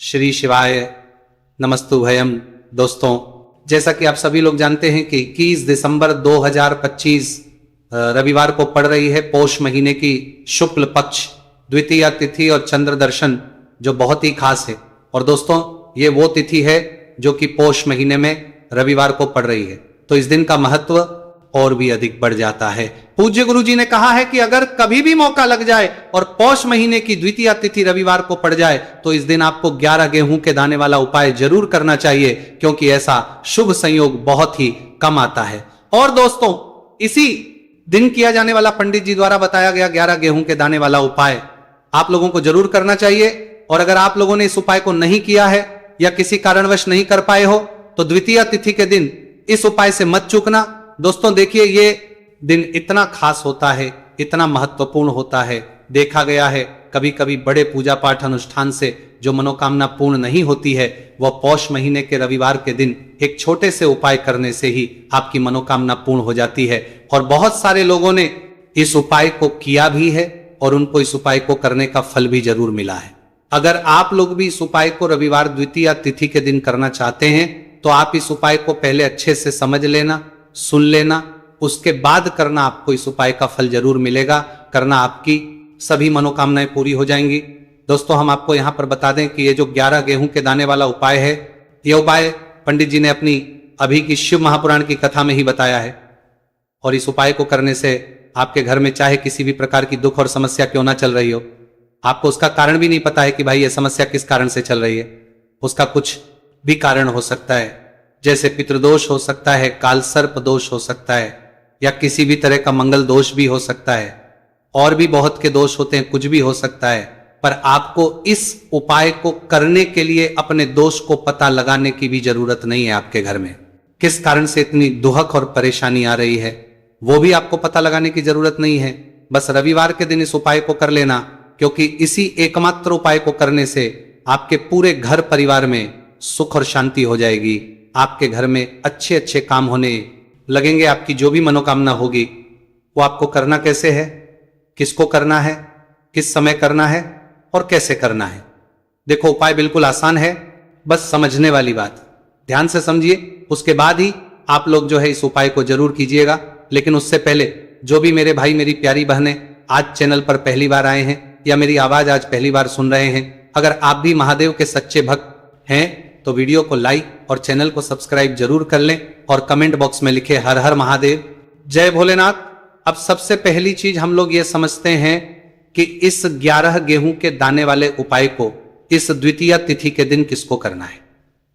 श्री शिवाय नमस्तुभयम। दोस्तों, जैसा कि आप सभी लोग जानते हैं कि 21 दिसंबर 2025 रविवार को पड़ रही है पौष महीने की शुक्ल पक्ष द्वितीया तिथि और चंद्र दर्शन, जो बहुत ही खास है। और दोस्तों, ये वो तिथि है जो कि पौष महीने में रविवार को पड़ रही है, तो इस दिन का महत्व और भी अधिक बढ़ जाता है। पूज्य गुरु जी ने कहा है कि अगर कभी भी मौका लग जाए और पौष महीने की द्वितीया तिथि रविवार को पड़ जाए तो इस दिन आपको 11 गेहूं के दाने वाला उपाय जरूर करना चाहिए, क्योंकि ऐसा शुभ संयोग बहुत ही कम आता है। और दोस्तों, इसी दिन किया जाने वाला पंडित जी द्वारा बताया गया 11 गेहूं के दाने वाला उपाय आप लोगों को जरूर करना चाहिए। और अगर आप लोगों ने इस उपाय को नहीं किया है या किसी कारणवश नहीं कर पाए हो तो द्वितीया तिथि के दिन इस उपाय से मत चूकना। दोस्तों देखिए, ये दिन इतना खास होता है, इतना महत्वपूर्ण होता है। देखा गया है कभी कभी बड़े पूजा पाठ अनुष्ठान से जो मनोकामना पूर्ण नहीं होती है, वह पौष महीने के रविवार के दिन एक छोटे से उपाय करने से ही आपकी मनोकामना पूर्ण हो जाती है। और बहुत सारे लोगों ने इस उपाय को किया भी है और उनको इस उपाय को करने का फल भी जरूर मिला है। अगर आप लोग भी इस उपाय को रविवार द्वितीया तिथि के दिन करना चाहते हैं तो आप इस उपाय को पहले अच्छे से समझ लेना, सुन लेना, उसके बाद करना। आपको इस उपाय का फल जरूर मिलेगा, करना आपकी सभी मनोकामनाएं पूरी हो जाएंगी। दोस्तों, हम आपको यहां पर बता दें कि ये जो 11 गेहूं के दाने वाला उपाय है, यह उपाय पंडित जी ने अपनी अभी की शिव महापुराण की कथा में ही बताया है। और इस उपाय को करने से आपके घर में चाहे किसी भी प्रकार की दुख और समस्या क्यों ना चल रही हो, आपको उसका कारण भी नहीं पता है कि भाई ये समस्या किस कारण से चल रही है, उसका कुछ भी कारण हो सकता है। जैसे पितृदोष हो सकता है, काल सर्प दोष हो सकता है, या किसी भी तरह का मंगल दोष भी हो सकता है, और भी बहुत के दोष होते हैं, कुछ भी हो सकता है। पर आपको इस उपाय को करने के लिए अपने दोष को पता लगाने की भी जरूरत नहीं है। आपके घर में किस कारण से इतनी दुहक और परेशानी आ रही है, वो भी आपको पता लगाने की जरूरत नहीं है। बस रविवार के दिन इस उपाय को कर लेना, क्योंकि इसी एकमात्र उपाय को करने से आपके पूरे घर परिवार में सुख और शांति हो जाएगी। आपके घर में अच्छे अच्छे काम होने लगेंगे। आपकी जो भी मनोकामना होगी वो आपको करना कैसे है, किसको करना है, किस समय करना है और कैसे करना है। देखो, उपाय बिल्कुल आसान है, बस समझने वाली बात। ध्यान से समझिए, उसके बाद ही आप लोग जो है इस उपाय को जरूर कीजिएगा। लेकिन उससे पहले जो भी मेरे भाई मेरी प्यारी बहनें आज चैनल पर पहली बार आए हैं या मेरी आवाज आज पहली बार सुन रहे हैं, अगर आप भी महादेव के सच्चे भक्त हैं तो वीडियो को लाइक और चैनल को सब्सक्राइब जरूर कर लें और कमेंट बॉक्स में लिखे हर हर महादेव, जय भोलेनाथ। अब सबसे पहली चीज हम लोग ये समझते हैं कि इस 11 गेहूं के दाने वाले उपाय को इस द्वितीया तिथि के दिन किसको करना है।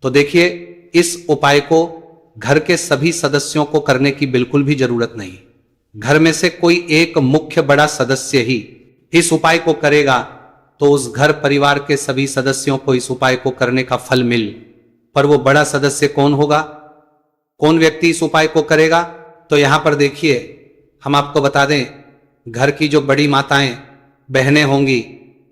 तो देखिए, इस उपाय को घर के सभी सदस्यों को करने की बिल्कुल भी जरूरत नहीं। घर में से कोई एक मुख्य बड़ा सदस्य ही इस उपाय को करेगा तो उस घर परिवार के सभी सदस्यों को इस उपाय को करने का फल मिल। पर वो बड़ा सदस्य कौन होगा, कौन व्यक्ति इस उपाय को करेगा, तो यहां पर देखिए हम आपको बता दें, घर की जो बड़ी माताएं बहनें होंगी,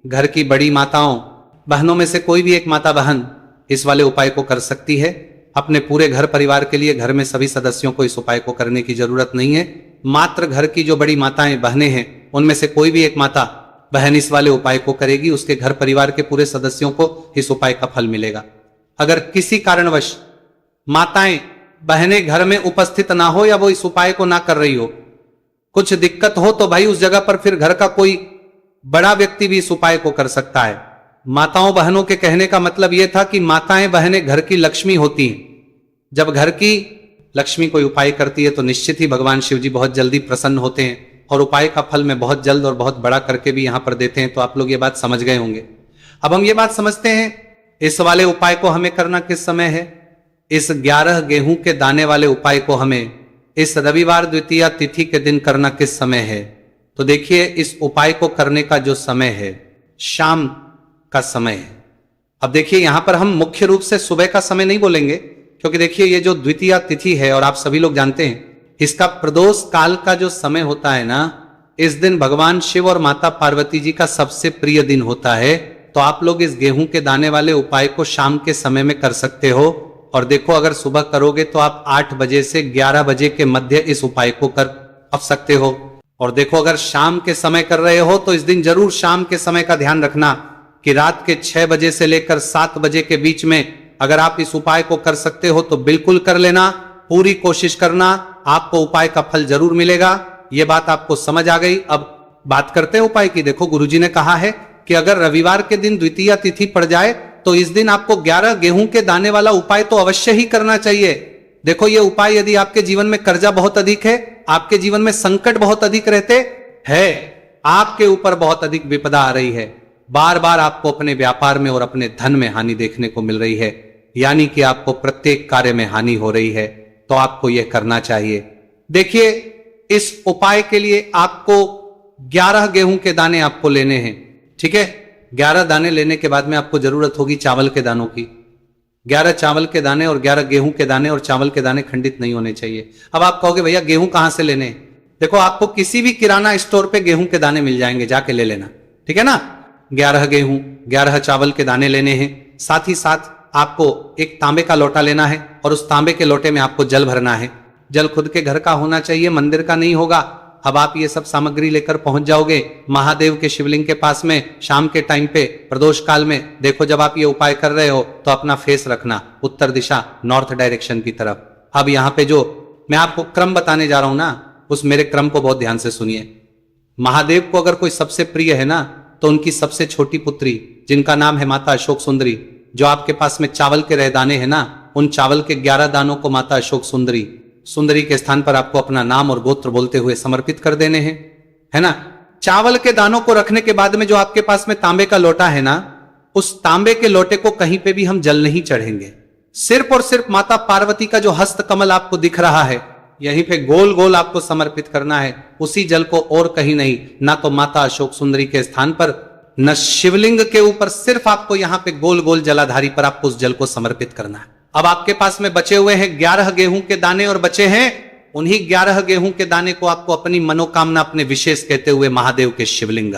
घर की बड़ी माताओं बहनों में से कोई भी एक माता बहन इस वाले उपाय को कर सकती है। अपने पूरे घर परिवार के लिए घर में सभी सदस्यों को इस उपाय को करने की जरूरत नहीं है। मात्र घर की जो बड़ी माताएं बहनें हैं उनमें से कोई भी एक माता बहन इस वाले उपाय को करेगी, उसके घर परिवार के पूरे सदस्यों को इस उपाय का फल मिलेगा। अगर किसी कारणवश माताएं बहनें घर में उपस्थित ना हो या वो इस उपाय को ना कर रही हो, कुछ दिक्कत हो, तो भाई उस जगह पर फिर घर का कोई बड़ा व्यक्ति भी इस उपाय को कर सकता है। माताओं बहनों के कहने का मतलब यह था कि माताएं बहनें घर की लक्ष्मी होती हैं। जब घर की लक्ष्मी कोई उपाय करती है तो निश्चित ही भगवान शिव जी बहुत जल्दी प्रसन्न होते हैं और उपाय का फल में बहुत जल्द और बहुत बड़ा करके भी यहां पर देते हैं। तो आप लोग ये बात समझ गए होंगे। अब हम ये बात समझते हैं इस वाले उपाय को हमें करना किस समय है। इस 11 गेहूं के दाने वाले उपाय को हमें इस रविवार द्वितीया तिथि के दिन करना किस समय है। तो देखिए, इस उपाय को करने का जो समय है शाम का समय है। अब देखिए, यहां पर हम मुख्य रूप से सुबह का समय नहीं बोलेंगे, क्योंकि देखिए ये जो द्वितीया तिथि है और आप सभी लोग जानते हैं इसका प्रदोष काल का जो समय होता है ना, इस दिन भगवान शिव और माता पार्वती जी का सबसे प्रिय दिन होता है। तो आप लोग इस गेहूं के दाने वाले उपाय को शाम के समय में कर सकते हो। और देखो, अगर सुबह करोगे तो आप 8 बजे से 11 बजे के मध्य इस उपाय को कर सकते हो। और देखो, अगर शाम के समय कर रहे हो तो इस दिन जरूर शाम के समय का ध्यान रखना, कि रात के 6 बजे से लेकर 7 बजे के बीच में अगर आप इस उपाय को कर सकते हो तो बिल्कुल कर लेना, पूरी कोशिश करना, आपको उपाय का फल जरूर मिलेगा। यह बात आपको समझ आ गई। अब बात करते हैं उपाय की। देखो गुरुजी ने कहा है कि अगर रविवार के दिन द्वितीया तिथि पड़ जाए तो इस दिन आपको 11 गेहूं के दाने वाला उपाय तो अवश्य ही करना चाहिए। देखो ये उपाय यदि आपके जीवन में कर्जा बहुत अधिक है, आपके जीवन में संकट बहुत अधिक रहते हैं, आपके ऊपर बहुत अधिक विपदा आ रही है, बार बार आपको अपने व्यापार में और अपने धन में हानि देखने को मिल रही है, यानी कि आपको प्रत्येक कार्य में हानि हो रही है, तो आपको यह करना चाहिए। देखिए इस उपाय के लिए आपको 11 गेहूं के दाने आपको लेने हैं, ठीक है। 11 दाने लेने के बाद में आपको जरूरत होगी चावल के दानों की। 11 चावल के दाने और 11 गेहूं के दाने, और चावल के दाने खंडित नहीं होने चाहिए। अब आप कहोगे भैया गेहूं कहां से लेने? देखो आपको किसी भी किराना स्टोर पे गेहूं के दाने मिल जाएंगे, जाके ले लेना, ठीक है ना। 11 गेहूं 11 चावल के दाने लेने हैं। साथ ही साथ आपको एक तांबे का लोटा लेना है और उस तांबे के लोटे में आपको जल भरना है। जल खुद के घर का होना चाहिए, मंदिर का नहीं होगा। अब आप ये सब सामग्री लेकर पहुंच जाओगे महादेव के शिवलिंग के पास में शाम के टाइम पे प्रदोष काल में। देखो जब आप ये उपाय कर रहे हो तो अपना फेस रखना उत्तर दिशा, नॉर्थ डायरेक्शन की तरफ। अब यहाँ पे जो मैं आपको क्रम बताने जा रहा हूं ना, उस मेरे क्रम को बहुत ध्यान से सुनिए। महादेव को अगर कोई सबसे प्रिय है ना तो उनकी सबसे छोटी पुत्री जिनका नाम है माता अशोक सुंदरी, जो आपके पास में चावल के रह दाने हैं ना, उन चावल के 11 दानों को माता अशोक सुंदरी के स्थान पर आपको अपना नाम और गोत्र बोलते हुए समर्पित कर देने हैं, है ना। चावल के दानों को रखने के बाद में जो आपके पास में तांबे का लोटा है ना, उस तांबे के लोटे को कहीं पे भी हम जल नहीं चढ़ेंगे। सिर्फ और सिर्फ माता पार्वती का जो हस्त कमल आपको दिख रहा है यहीं पे गोल गोल आपको समर्पित करना है, उसी जल को, और कहीं नहीं। ना तो माता अशोक सुंदरी के स्थान पर, न शिवलिंग के ऊपर, सिर्फ आपको यहां पे गोल गोल जलाधारी पर आपको उस जल को समर्पित करना है। अब आपके पास में बचे हुए हैं 11 गेहूं के दाने, और बचे हैं उन्हीं 11 गेहूं के दाने को आपको अपनी मनोकामना, अपने विशेष कहते हुए महादेव के शिवलिंग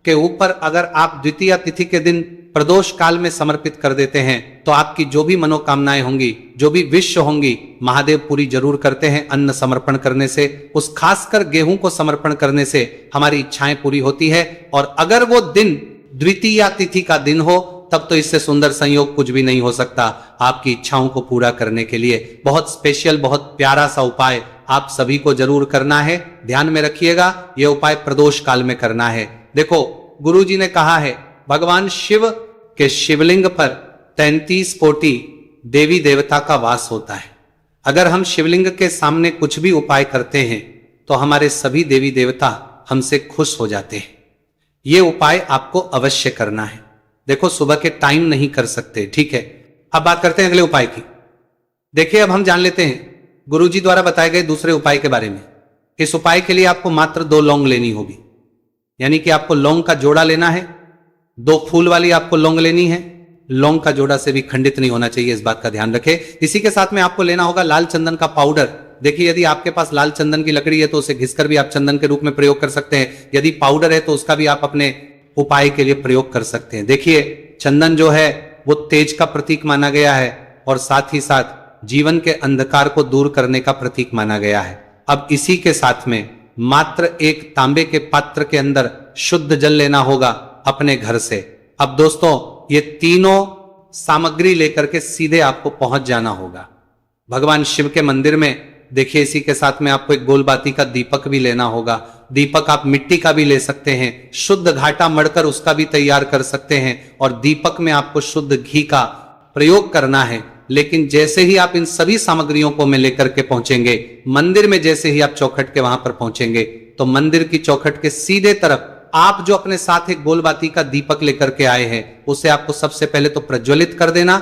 के ऊपर अगर आप द्वितीया तिथि के दिन प्रदोष काल में समर्पित कर देते हैं तो आपकी जो भी मनोकामनाएं होंगी, जो भी विश होंगी, महादेव पूरी जरूर करते हैं। अन्न समर्पण करने से, उस खासकर गेहूं को समर्पण करने से हमारी इच्छाएं पूरी होती है। और अगर वो दिन द्वितीया तिथि का दिन हो तब तो इससे सुंदर संयोग कुछ भी नहीं हो सकता। आपकी इच्छाओं को पूरा करने के लिए बहुत स्पेशल, बहुत प्यारा सा उपाय आप सभी को जरूर करना है। ध्यान में रखिएगा, यह उपाय प्रदोष काल में करना है। देखो गुरुजी ने कहा है भगवान शिव के शिवलिंग पर 33 कोटि देवी देवता का वास होता है। अगर हम शिवलिंग के सामने कुछ भी उपाय करते हैं तो हमारे सभी देवी देवता हमसे खुश हो जाते हैं। यह उपाय आपको अवश्य करना है। देखो सुबह के टाइम नहीं कर सकते, ठीक है। अब बात करते हैं अगले उपाय की। देखिए अब हम जान लेते हैं गुरुजी द्वारा बताए गए दूसरे उपाय के बारे में। इस उपाय के लिए आपको मात्र 2 लौंग लेनी होगी, यानी कि आपको लौंग का जोड़ा लेना है। 2 फूल वाली आपको लौंग लेनी है। लौंग का जोड़ा से भी खंडित नहीं होना चाहिए, इस बात का ध्यान रखें। इसी के साथ में आपको लेना होगा लाल चंदन का पाउडर। देखिए यदि आपके पास लाल चंदन की लकड़ी है तो उसे घिसकर भी आप चंदन के रूप में प्रयोग कर सकते हैं। यदि पाउडर है तो उसका भी आप अपने उपाय के लिए प्रयोग कर सकते हैं। देखिए चंदन जो है वो तेज का प्रतीक माना गया है और साथ ही साथ जीवन के अंधकार को दूर करने का प्रतीक माना गया है। अब इसी के साथ में मात्र एक तांबे के पात्र के अंदर शुद्ध जल लेना होगा अपने घर से। अब दोस्तों ये तीनों सामग्री लेकर के सीधे आपको पहुंच जाना होगा भगवान शिव के मंदिर में। देखिए इसी के साथ में आपको एक गोलबाती का दीपक भी लेना होगा। दीपक आप मिट्टी का भी ले सकते हैं, शुद्ध घाटा मढ़कर उसका भी तैयार कर सकते हैं। और दीपक में आपको शुद्ध घी का प्रयोग करना है। लेकिन जैसे ही आप इन सभी सामग्रियों को में लेकर के पहुंचेंगे मंदिर में, जैसे ही आप चौखट के वहां पर पहुंचेंगे तो मंदिर की चौखट के सीधे तरफ आप जो अपने साथ एक गोलबाती का दीपक लेकर के आए हैं उसे आपको सबसे पहले तो प्रज्वलित कर देना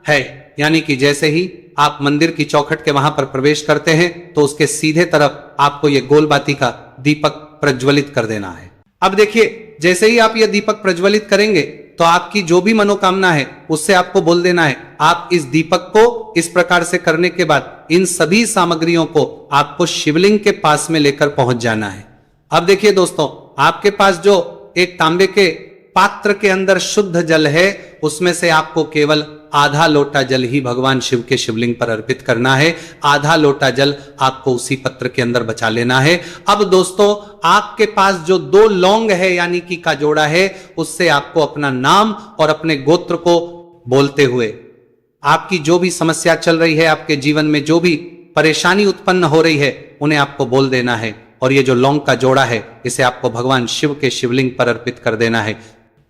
है। यानी कि जैसे ही आप मंदिर की चौखट के वहां पर प्रवेश करते हैं तो उसके सीधे तरफ आपको यह गोलबाती का दीपक प्रज्वलित कर देना है। अब देखिए जैसे ही आप यह दीपक प्रज्वलित करेंगे तो आपकी जो भी मनोकामना है उससे आपको बोल देना है। आप इस दीपक को इस प्रकार से करने के बाद इन सभी सामग्रियों को आपको शिवलिंग के पास में लेकर पहुंच जाना है। अब देखिए दोस्तों आपके पास जो एक तांबे के पात्र के अंदर शुद्ध जल है, उसमें से आपको केवल आधा लोटा जल ही भगवान शिव के शिवलिंग पर अर्पित करना है। आधा लोटा जल आपको उसी पत्र के अंदर बचा लेना है। अब दोस्तों, आपके पास जो 2 लौंग है यानी कि का जोड़ा है, उससे आपको अपना नाम और अपने गोत्र को बोलते हुए आपकी जो भी समस्या चल रही है, आपके जीवन में जो भी परेशानी उत्पन्न हो रही है, उन्हें आपको बोल देना है। और ये जो लौंग का जोड़ा है, इसे आपको भगवान शिव के शिवलिंग पर अर्पित कर देना है।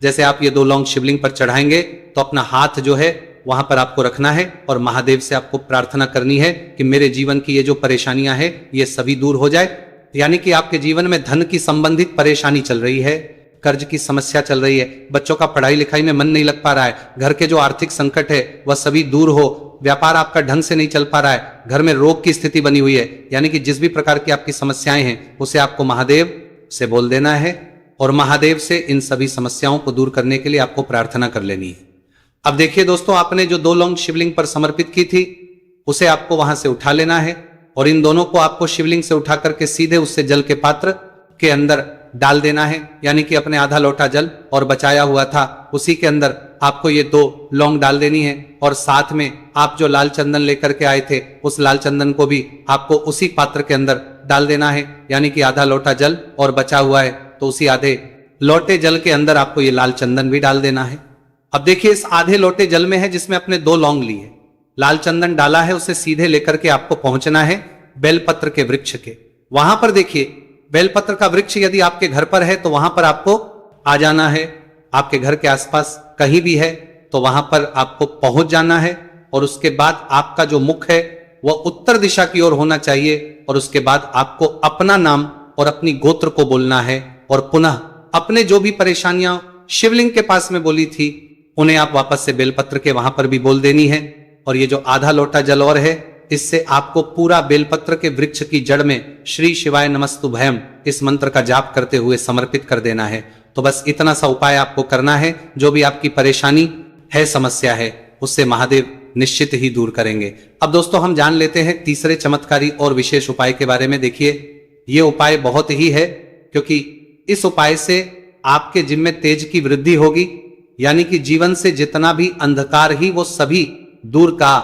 जैसे आप ये 2 लौंग शिवलिंग पर चढ़ाएंगे तो अपना हाथ जो है वहां पर आपको रखना है और महादेव से आपको प्रार्थना करनी है कि मेरे जीवन की ये जो परेशानियां हैं ये सभी दूर हो जाए। यानी कि आपके जीवन में धन की संबंधित परेशानी चल रही है, कर्ज की समस्या चल रही है, बच्चों का पढ़ाई लिखाई में मन नहीं लग पा रहा है, घर के जो आर्थिक संकट है वह सभी दूर हो, व्यापार आपका ढंग से नहीं चल पा रहा है, घर में रोग की स्थिति बनी हुई है, यानी कि जिस भी प्रकार की आपकी समस्याएं हैं उसे आपको महादेव से बोल देना है और महादेव से इन सभी समस्याओं को दूर करने के लिए आपको प्रार्थना कर लेनी है। अब देखिए दोस्तों, आपने जो 2 लौंग शिवलिंग पर समर्पित की थी उसे आपको वहां से उठा लेना है और इन दोनों को आपको शिवलिंग से उठा करके सीधे उससे जल के पात्र के अंदर डाल देना है। यानी कि अपने आधा लोटा जल और बचाया हुआ था उसी के अंदर आपको ये 2 लौंग डाल देनी है और साथ में आप जो लाल चंदन लेकर के आए थे उस लाल चंदन को भी आपको उसी पात्र के अंदर डाल देना है। यानी कि आधा लोटा जल और बचा हुआ है तो उसी आधे लोटे जल के अंदर आपको ये लाल चंदन भी डाल देना है। अब देखिए, इस आधे लोटे जल में है जिसमें अपने 2 लौंग लिए, लाल चंदन डाला है, उसे सीधे लेकर के आपको पहुंचना है बेलपत्र के वृक्ष के। वहां पर देखिए, बेलपत्र का वृक्ष यदि आपके घर पर है तो वहां पर आपको आ जाना है। आपके घर के आसपास कहीं भी है तो वहां पर आपको पहुंच जाना है और उसके बाद आपका जो मुख है वह उत्तर दिशा की ओर होना चाहिए और उसके बाद आपको अपना नाम और अपनी गोत्र को बोलना है और पुनः अपने जो भी परेशानियां शिवलिंग के पास में बोली थी उन्हें आप वापस से बेलपत्र के वहां पर भी बोल देनी है। और ये जो आधा लोटा जल और है, इससे आपको पूरा बेलपत्र के वृक्ष की जड़ में श्री शिवाय नमस्तुभयम इस मंत्र का जाप करते हुए समर्पित कर देना है। तो बस इतना सा उपाय आपको करना है। जो भी आपकी परेशानी है, समस्या है, उससे महादेव निश्चित ही दूर करेंगे। अब दोस्तों, हम जान लेते हैं तीसरे चमत्कारी और विशेष उपाय के बारे में। देखिए, ये उपाय बहुत ही है क्योंकि इस उपाय से आपके जिम में तेज की वृद्धि होगी, यानी कि जीवन से जितना भी अंधकार ही वो सभी दूर का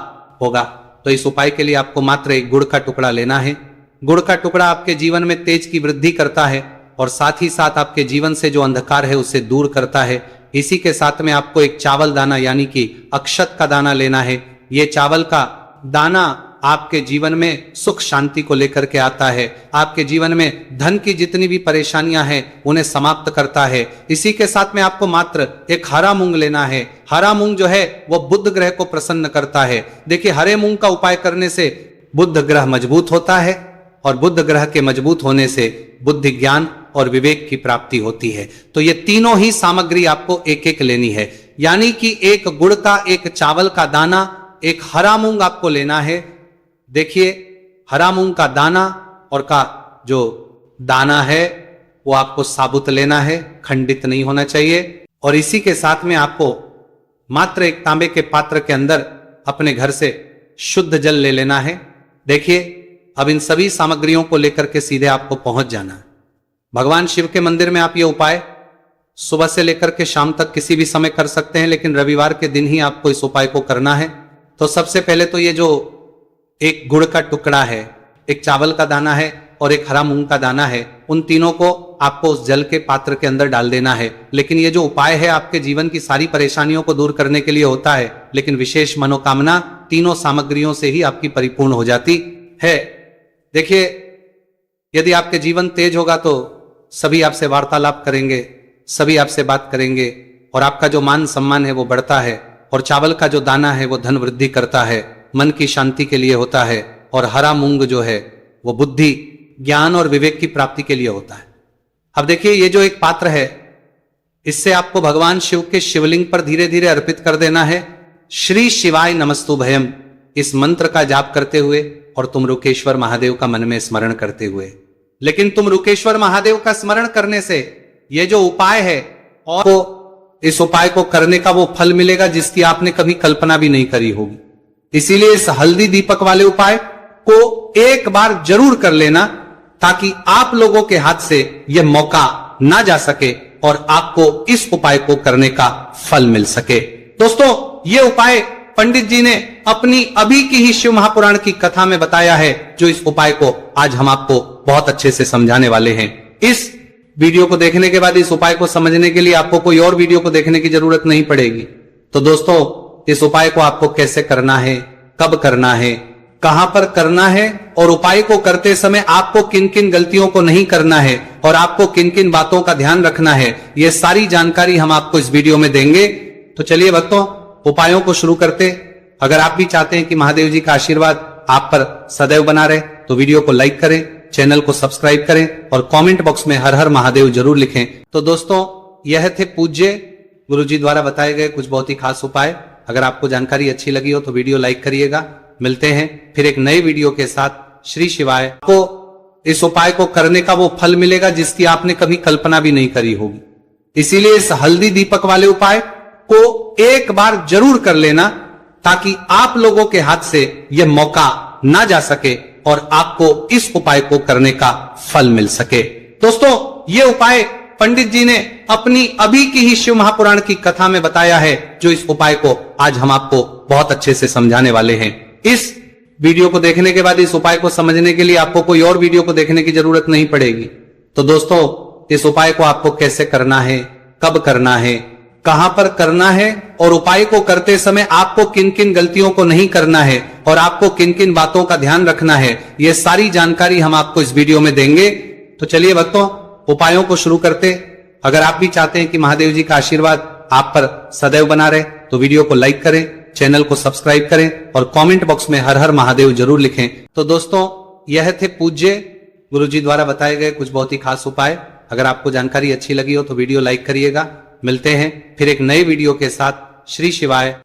होगा। तो इस उपाय के लिए आपको मात्र एक गुड़ का टुकड़ा लेना है। गुड़ का टुकड़ा आपके जीवन में तेज की वृद्धि करता है और साथ ही साथ आपके जीवन से जो अंधकार है उसे दूर करता है। इसी के साथ में आपको एक चावल दाना यानी कि अक्षत का दाना लेना है। ये चावल का दाना आपके जीवन में सुख शांति को लेकर के आता है, आपके जीवन में धन की जितनी भी परेशानियां हैं उन्हें समाप्त करता है। इसी के साथ में आपको मात्र एक हरा मूंग लेना है। हरा मूंग जो है वह बुध ग्रह को प्रसन्न करता है। देखिए, हरे मूंग का उपाय करने से बुध ग्रह मजबूत होता है और बुध ग्रह के मजबूत होने से बुद्धि, ज्ञान और विवेक की प्राप्ति होती है। तो ये तीनों ही सामग्री आपको एक एक लेनी है, यानी कि एक गुड़ का, एक चावल का दाना, एक हरा मूंग आपको लेना है। देखिए, हरा मूंग का दाना और का जो दाना है वो आपको साबुत लेना है, खंडित नहीं होना चाहिए। और इसी के साथ में आपको मात्र एक तांबे के पात्र के अंदर अपने घर से शुद्ध जल ले लेना है। देखिए, अब इन सभी सामग्रियों को लेकर के सीधे आपको पहुंच जाना है भगवान शिव के मंदिर में। आप ये उपाय सुबह से लेकर के शाम तक किसी भी समय कर सकते हैं, लेकिन रविवार के दिन ही आपको इस उपाय को करना है। तो सबसे पहले तो ये जो एक गुड़ का टुकड़ा है, एक चावल का दाना है और एक हरा मूंग का दाना है, उन तीनों को आपको उस जल के पात्र के अंदर डाल देना है। लेकिन ये जो उपाय है आपके जीवन की सारी परेशानियों को दूर करने के लिए होता है, लेकिन विशेष मनोकामना तीनों सामग्रियों से ही आपकी परिपूर्ण हो जाती है। देखिए, यदि आपके जीवन तेज होगा तो सभी आपसे वार्तालाप करेंगे, सभी आपसे बात करेंगे और आपका जो मान सम्मान है वो बढ़ता है। और चावल का जो दाना है वो धन वृद्धि करता है, मन की शांति के लिए होता है। और हरा मूंग जो है वो बुद्धि, ज्ञान और विवेक की प्राप्ति के लिए होता है। अब देखिए, ये जो एक पात्र है, इससे आपको भगवान शिव के शिवलिंग पर धीरे धीरे अर्पित कर देना है श्री शिवाय नमस्तुभयम इस मंत्र का जाप करते हुए और तुम रुकेश्वर महादेव का मन में स्मरण करते हुए। लेकिन तुम रुकेश्वर महादेव का स्मरण करने से ये जो उपाय है, और इस उपाय को करने का वो फल मिलेगा जिसकी आपने कभी कल्पना भी नहीं करी होगी। इसीलिए इस हल्दी दीपक वाले उपाय को एक बार जरूर कर लेना, ताकि आप लोगों के हाथ से यह मौका ना जा सके और आपको इस उपाय को करने का फल मिल सके। दोस्तों, ये उपाय पंडित जी ने अपनी अभी की ही शिव महापुराण की कथा में बताया है, जो इस उपाय को आज हम आपको बहुत अच्छे से समझाने वाले हैं। इस वीडियो को देखने के बाद इस उपाय को समझने के लिए आपको कोई और वीडियो को देखने की जरूरत नहीं पड़ेगी। तो दोस्तों, इस उपाय को आपको कैसे करना है, कब करना है, कहां पर करना है और उपाय को करते समय आपको किन किन गलतियों को नहीं करना है और आपको किन किन बातों का ध्यान रखना है, यह सारी जानकारी हम आपको इस वीडियो में देंगे। तो चलिए भक्तों, उपायों को शुरू करते। अगर आप भी चाहते हैं कि महादेव जी का आशीर्वाद आप पर सदैव बना रहे, तो वीडियो को लाइक करें, चैनल को सब्सक्राइब करें और कमेंट बॉक्स में हर हर महादेव जरूर लिखें। तो दोस्तों, यह थे पूज्य गुरुजी द्वारा बताए गए कुछ बहुत ही खास उपाय। अगर आपको जानकारी अच्छी लगी हो तो वीडियो लाइक करिएगा। मिलते हैं फिर एक नए वीडियो के साथ। श्री शिवाय। आपको इस उपाय को करने का वो फल मिलेगा जिसकी आपने कभी कल्पना भी नहीं करी होगी। इसीलिए इस हल्दी दीपक वाले उपाय को एक बार जरूर कर लेना, ताकि आप लोगों के हाथ से यह मौका ना जा सके और आपको इस उपाय को करने का फल मिल सके। दोस्तों, यह उपाय पंडित जी ने अपनी अभी की ही शिव महापुराण की कथा में बताया है, जो इस उपाय को आज हम आपको बहुत अच्छे से समझाने वाले हैं। इस वीडियो को देखने के बाद इस उपाय को समझने के लिए आपको कोई और वीडियो को देखने की जरूरत नहीं पड़ेगी। तो दोस्तों, इस उपाय को आपको कैसे करना है, कब करना है, कहां पर करना है और उपाय को करते समय आपको किन किन गलतियों को नहीं करना है और आपको किन किन बातों का ध्यान रखना है, यह सारी जानकारी हम आपको इस वीडियो में देंगे। तो चलिए भक्तों, उपायों को शुरू करते। अगर आप भी चाहते हैं कि महादेव जी का आशीर्वाद आप पर सदैव बना रहे, तो वीडियो को लाइक करें, चैनल को सब्सक्राइब करें और कमेंट बॉक्स में हर हर महादेव जरूर लिखें। तो दोस्तों, यह थे पूज्य गुरुजी द्वारा बताए गए कुछ बहुत ही खास उपाय। अगर आपको जानकारी अच्छी लगी हो तो वीडियो लाइक करिएगा। मिलते हैं फिर एक नए वीडियो के साथ। श्री शिवाय।